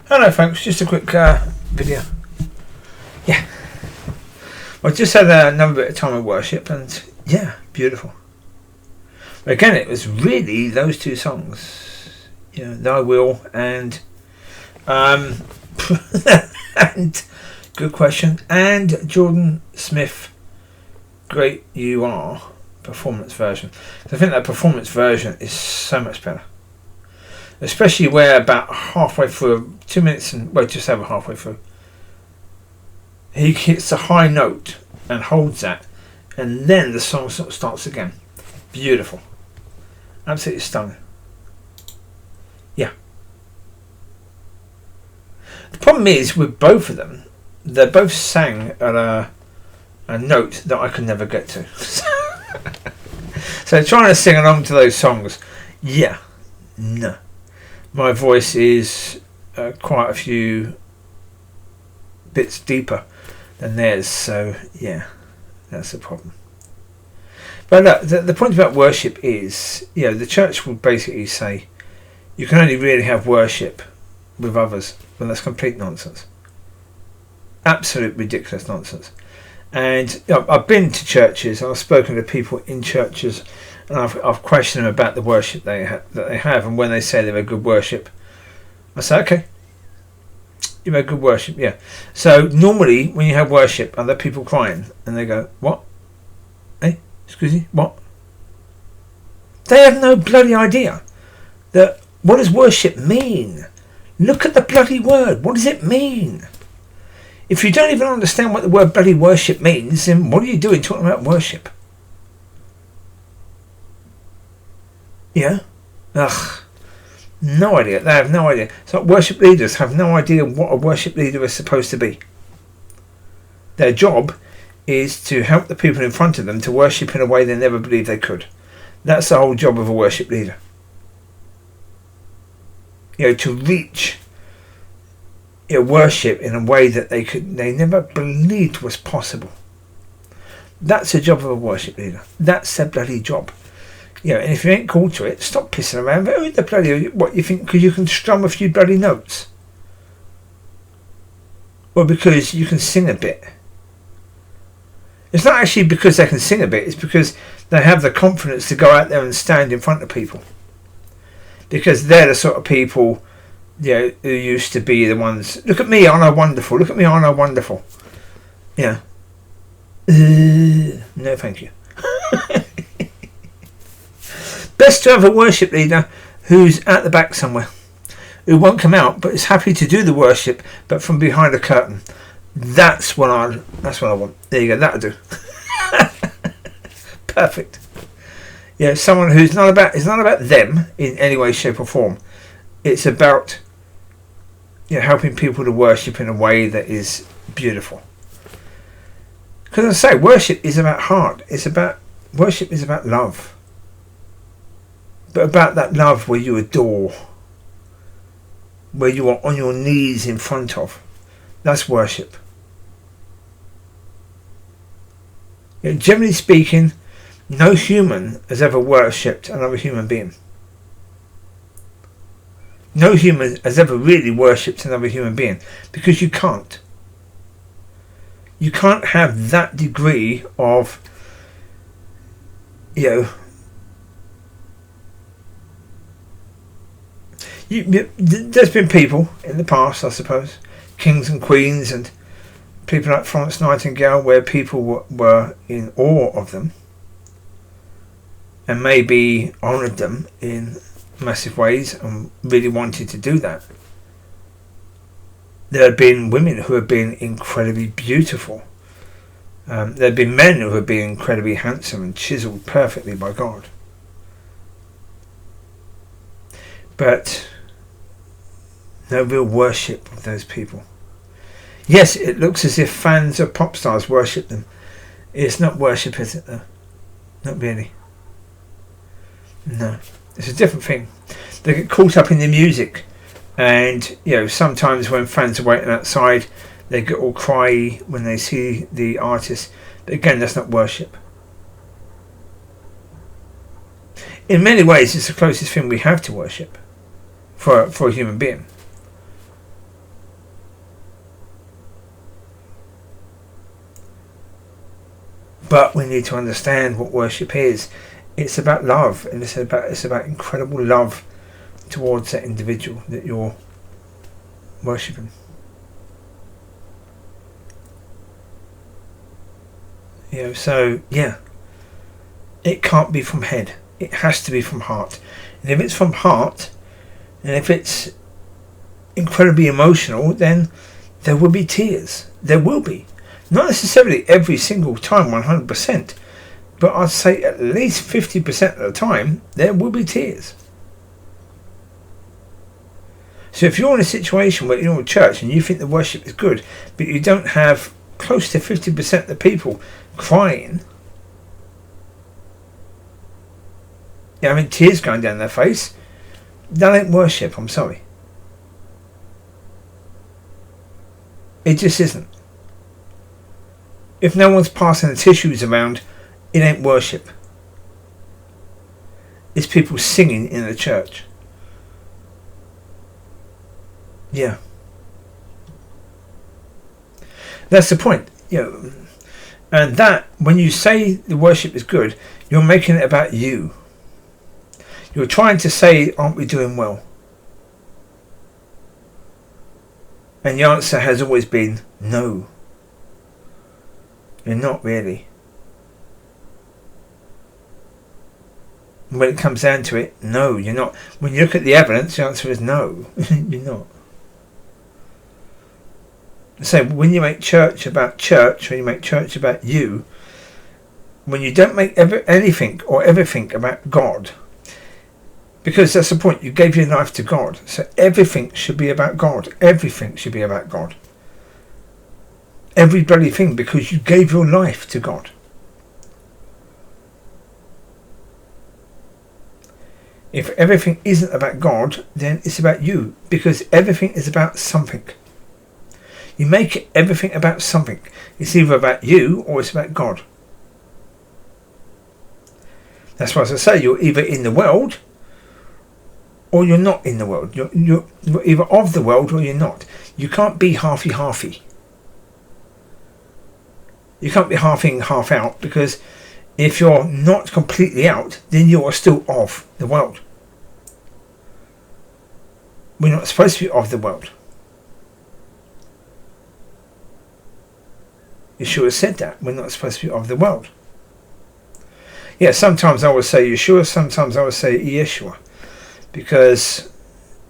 Hello folks, just a quick video. Yeah, I just had another bit of time of worship and yeah, beautiful. But again, it was really those two songs, you know, Thy Will and and Good Question and Jordan Smith, Great You Are performance version. I think that performance version is so much better. Especially where about halfway through, 2 minutes and just over halfway through, he hits a high note and holds that, and then the song sort of starts again. Beautiful, absolutely stunning. Yeah. The problem is with both of them, they both sang at a note that I could never get to. So trying to sing along to those songs, yeah, no. My voice is quite a few bits deeper than theirs, so yeah, that's the problem. But look, the point about worship is, you know, the church will basically say you can only really have worship with others. Well, that's complete nonsense. Absolute ridiculous nonsense. And you know, I've been to churches and I've spoken to people in churches, and I've questioned them about the worship that they have, and when they say they're a good worship, I say, okay, you make good worship, yeah. So normally when you have worship, are there people crying? And they go, what? Hey, excuse me, what? They have no bloody idea that what does worship mean? Look at the bloody word. What does it mean? If you don't even understand what the word bloody worship means, then what are you doing talking about worship? Yeah? Ugh. No idea. They have no idea. So worship leaders have no idea what a worship leader is supposed to be. Their job is to help the people in front of them to worship in a way they never believed they could. That's the whole job of a worship leader. You know, to reach your worship in a way that they never believed was possible. That's the job of a worship leader. That's their bloody job. You know, and if you ain't called to it, stop pissing around. Who the bloody, what you think? Because you can strum a few bloody notes, or because you can sing a bit. It's not actually because they can sing a bit. It's because they have the confidence to go out there and stand in front of people. Because they're the sort of people, you know, who used to be the ones. Look at me, aren't I wonderful? Look at me, aren't I wonderful? Yeah. No, thank you. Best to have a worship leader who's at the back somewhere, who won't come out but is happy to do the worship, but from behind a curtain. That's what I want. There you go. That'll do. Perfect. Yeah, someone who's not about. It's not about them in any way, shape, or form. It's about, you know, helping people to worship in a way that is beautiful. Because as I say, worship is about heart. Worship is about love. But about that love where you adore, where you are on your knees in front of. That's worship. You know, generally speaking, no human has ever worshipped another human being. No human has ever really worshipped another human being, because you can't. You can't have that degree of, you know, there's been people in the past, I suppose, kings and queens and people like Florence Nightingale, where people were in awe of them and maybe honoured them in massive ways and really wanted to do that. There have been women who have been incredibly beautiful. There have been men who have been incredibly handsome and chiselled perfectly by God. But no real worship of those people. Yes, it looks as if fans of pop stars worship them. It's not worship, is it though? Not really. No. It's a different thing. They get caught up in the music, and you know, sometimes when fans are waiting outside, they get all cry when they see the artist. But again, that's not worship. In many ways, it's the closest thing we have to worship for a human being. But we need to understand what worship is. It's about love, and it's about incredible love towards that individual that you're worshipping. So it can't be from head. It has to be from heart. And if it's from heart, and if it's incredibly emotional, then there will be tears. There will be. Not necessarily every single time 100%, but I'd say at least 50% of the time there will be tears. So if you're in a situation where you're in church and you think the worship is good, but you don't have close to 50% of the people crying, having tears going down their face, that ain't worship, I'm sorry. It just isn't. If no one's passing the tissues around, it ain't worship. It's people singing in the church. Yeah. That's the point. And that, when you say the worship is good, you're making it about you. You're trying to say, aren't we doing well? And the answer has always been no. You're not really. And when it comes down to it, no, you're not. When you look at the evidence, the answer is no, you're not. So when you make church about church, or you make church about you, when you don't make anything or everything about God, because that's the point, you gave your life to God, so everything should be about God. Everything should be about God. Every bloody thing, because you gave your life to God. If everything isn't about God, then it's about you, because everything is about something. You make everything about something. It's either about you or it's about God. That's why, as I say, you're either in the world or you're not in the world. You're either of the world or you're not. You can't be halfy. You can't be half in, half out, because if you're not completely out, then you are still of the world. We're not supposed to be of the world. Yeshua said that. We're not supposed to be of the world. Yeah, sometimes I would say Yeshua, sometimes I would say Yeshua. Because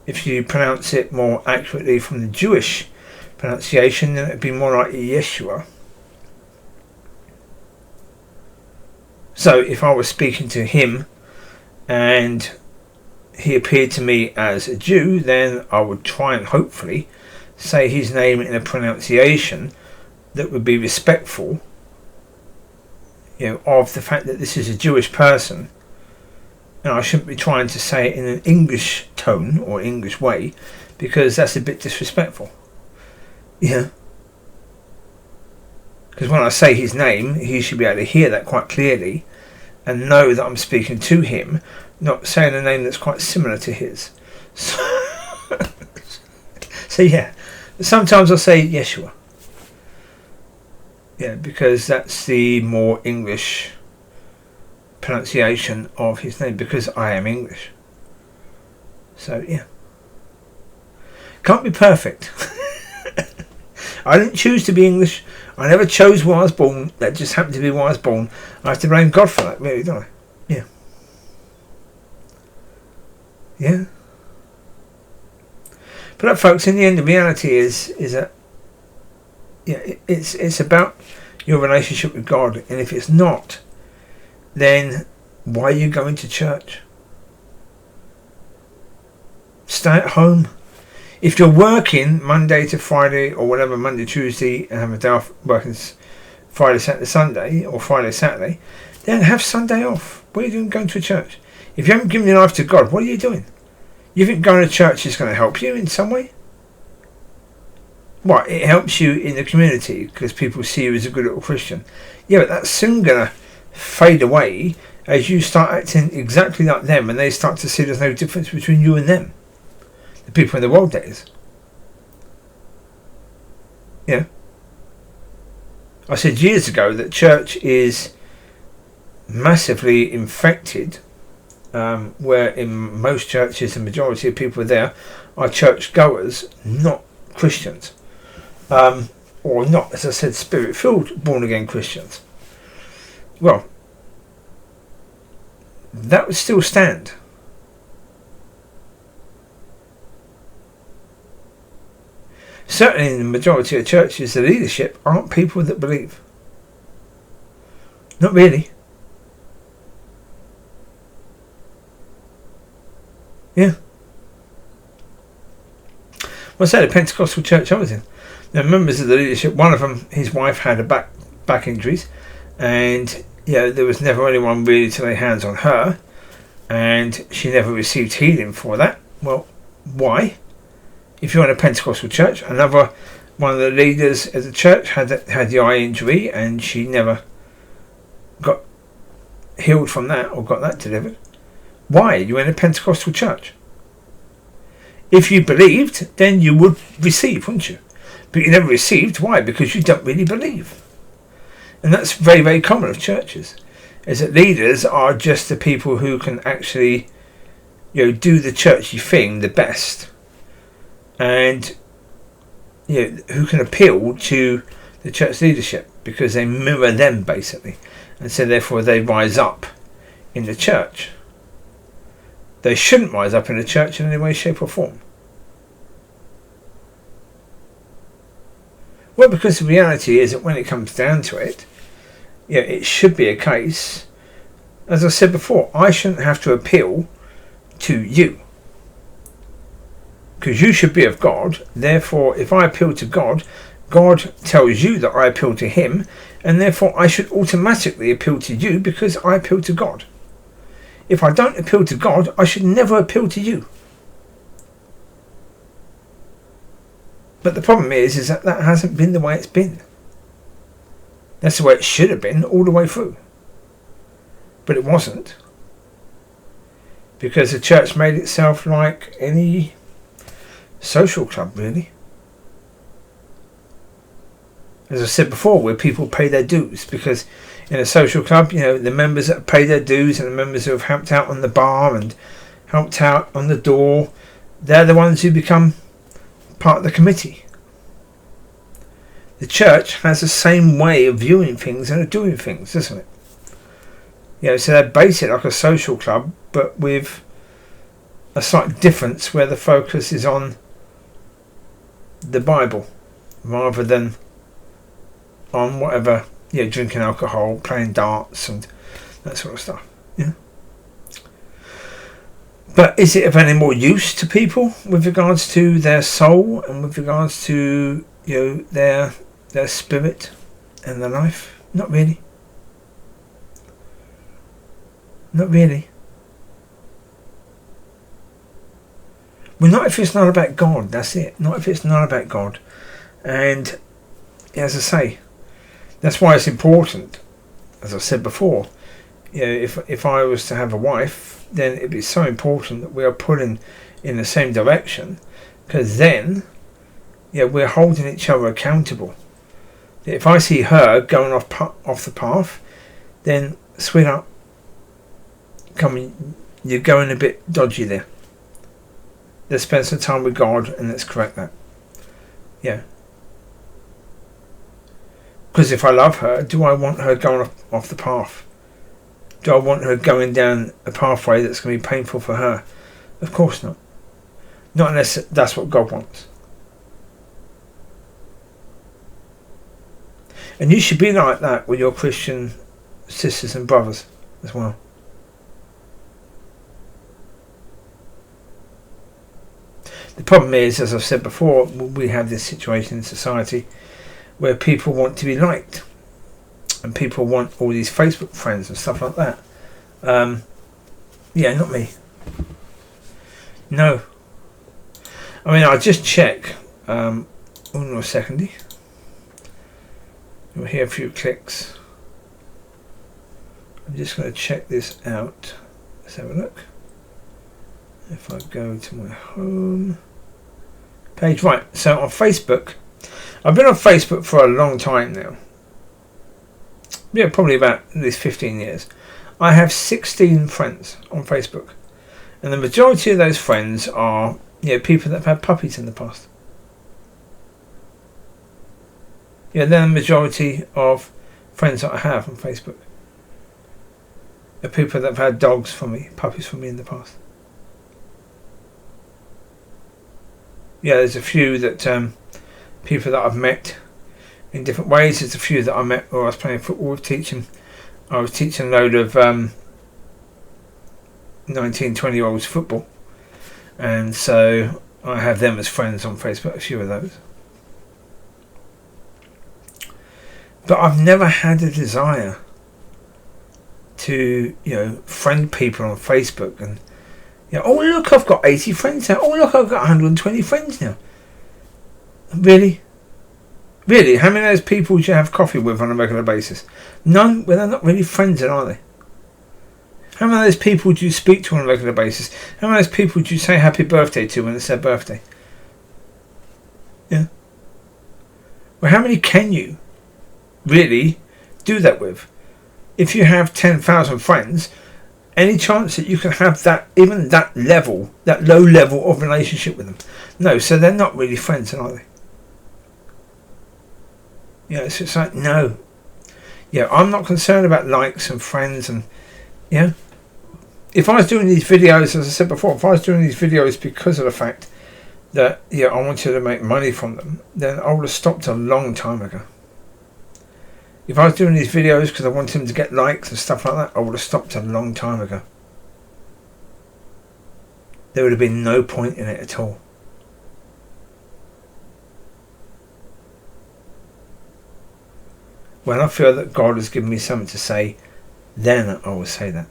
if you pronounce it more accurately from the Jewish pronunciation, then it would be more like Yeshua. So if I was speaking to him and he appeared to me as a Jew, then I would try and hopefully say his name in a pronunciation that would be respectful, of the fact that this is a Jewish person. And I shouldn't be trying to say it in an English tone or English way, because that's a bit disrespectful. Yeah. Because when I say his name, he should be able to hear that quite clearly and know that I'm speaking to him, not saying a name that's quite similar to his. So yeah, sometimes I'll say Yeshua. Yeah, because that's the more English pronunciation of his name, because I am English. So yeah. Can't be perfect. I didn't choose to be English. I never chose where I was born. That just happened to be where I was born. I have to blame God for that, really, don't I? Yeah. Yeah. But look, folks, in the end, the reality is that it's about your relationship with God. And if it's not, then why are you going to church? Stay at home. If you're working Monday to Friday or whatever, Monday, Tuesday, and have a day off working Friday, Saturday, Sunday, or Friday, Saturday, then have Sunday off. What are you doing going to a church? If you haven't given your life to God, what are you doing? You think going to church is going to help you in some way? What, it helps you in the community because people see you as a good little Christian. Yeah, but that's soon going to fade away as you start acting exactly like them and they start to see there's no difference between you and them. The people in the world, that is. Yeah. I said years ago that church is massively infected, where in most churches the majority of people there are church goers, not Christians, or not, as I said, spirit-filled born again Christians. Well, that would still stand. Certainly in the majority of churches, the leadership aren't people that believe. Not really. Yeah. Well, I say the Pentecostal Church I was in, the members of the leadership, one of them, his wife had a back injuries, and there was never anyone really to lay hands on her, and she never received healing for that. Well, why? If you're in a Pentecostal church, another one of the leaders of the church had the eye injury, and she never got healed from that or got that delivered. Why? You're in a Pentecostal church. If you believed, then you would receive, wouldn't you? But you never received. Why? Because you don't really believe. And that's very, very common of churches, is that leaders are just the people who can actually, do the churchy thing the best, and who can appeal to the church leadership because they mirror them basically, and so therefore they rise up in the church. They shouldn't rise up in the church in any way, shape or form. Well, because the reality is that when it comes down to it, it should be a case, as I said before, I shouldn't have to appeal to you, because you should be of God. Therefore, if I appeal to God, God tells you that I appeal to him, and therefore I should automatically appeal to you because I appeal to God. If I don't appeal to God, I should never appeal to you. But the problem is that hasn't been the way it's been. That's the way it should have been all the way through. But it wasn't. Because the church made itself like any social club, really. As I said before, where people pay their dues, because in a social club, the members that pay their dues and the members who have helped out on the bar and helped out on the door, they're the ones who become part of the committee. The church has the same way of viewing things and of doing things, doesn't it? So they base it like a social club, but with a slight difference where the focus is on the Bible rather than on whatever, drinking alcohol, playing darts and that sort of stuff. But is it of any more use to people with regards to their soul and with regards to their spirit and their life? Not really. Not really. Well, not if it's not about God. That's it. Not if it's not about God. And as I say, that's why it's important, as I said before, if I was to have a wife, then it'd be so important that we are pulling in the same direction, because then we're holding each other accountable. If I see her going off the path, then sweetheart, you're going a bit dodgy there. Let's spend some time with God and let's correct that. Because if I love her, do I want her going off the path? Do I want her going down a pathway that's going to be painful for her? Of course not. Not unless that's what God wants. And you should be like that with your Christian sisters and brothers as well. The problem is, as I've said before, we have this situation in society where people want to be liked, and people want all these Facebook friends and stuff like that. Not me. No. I mean, I'll just check. Uno secondi. You'll hear a few clicks. I'm just going to check this out. Let's have a look. If I go to my home page, right, so on Facebook, I've been on Facebook for a long time now. Probably about at least 15 years. I have 16 friends on Facebook, and the majority of those friends are people that have had puppies in the past. They're the majority of friends that I have on Facebook. The people that have had dogs for me, puppies for me in the past. There's a few that people that I've met in different ways. There's a few that I met while I was playing football with teaching. I was teaching a load of 19, 20-year-olds football, and so I have them as friends on Facebook, a few of those. But I've never had a desire to, friend people on Facebook and, oh look, I've got 80 friends now. Oh look, I've got 120 friends now. Really? Really? How many of those people do you have coffee with on a regular basis? None? Well, they're not really friends then, are they? How many of those people do you speak to on a regular basis? How many of those people do you say happy birthday to when it's their birthday? Yeah. Well, how many can you really do that with? If you have 10,000 friends, any chance that you can have that, even that level, that low level of relationship with them? No, so they're not really friends, are they? It's just like, no. I'm not concerned about likes and friends and, if I was doing these videos, as I said before, if I was doing these videos because of the fact that, I wanted to make money from them, then I would have stopped a long time ago. If I was doing these videos because I wanted them to get likes and stuff like that, I would have stopped a long time ago. There would have been no point in it at all. When I feel that God has given me something to say, then I will say that.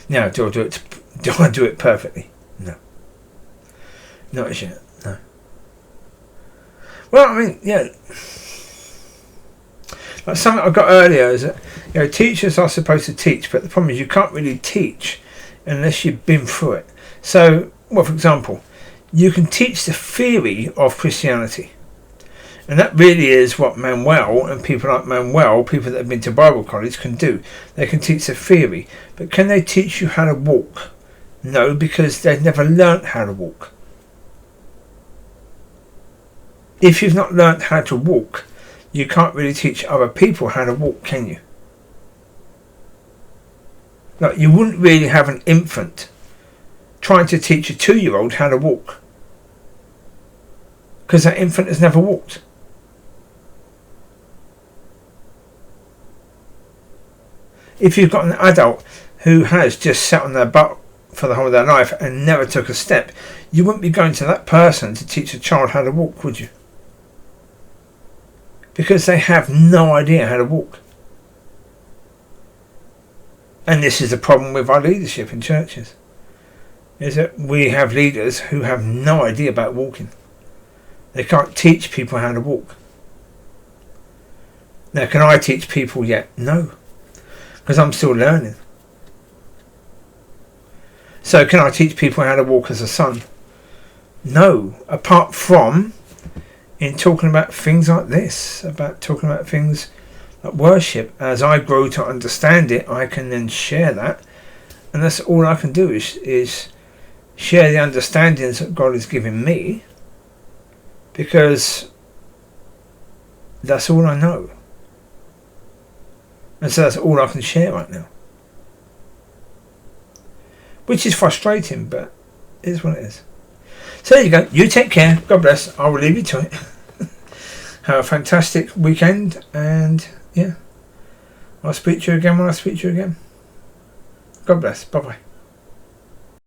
Now, do I do it perfectly? No. Not as yet, no. Well, I mean, like something I got earlier is that, teachers are supposed to teach, but the problem is you can't really teach unless you've been through it. So, for example, you can teach the theory of Christianity. And that really is what Manuel and people like Manuel, people that have been to Bible college, can do. They can teach the theory. But can they teach you how to walk? No, because they've never learnt how to walk. If you've not learnt how to walk, you can't really teach other people how to walk, can you? Like, you wouldn't really have an infant trying to teach a 2-year-old how to walk, because that infant has never walked. If you've got an adult who has just sat on their butt for the whole of their life and never took a step, you wouldn't be going to that person to teach a child how to walk, would you? Because they have no idea how to walk. And this is the problem with our leadership in churches, is that we have leaders who have no idea about walking. They can't teach people how to walk. Now, can I teach people yet? No, because I'm still learning. So can I teach people how to walk as a son? No, apart from in talking about things like this, about talking about things like worship. As I grow to understand it, I can then share that, and that's all I can do is share the understandings that God has given me, because that's all I know, and so that's all I can share right now, which is frustrating, but it is what it is. So there you go. You take care. God bless. I will leave you to it. Have a fantastic weekend, and I'll speak to you again when I speak to you again. God bless. Bye bye.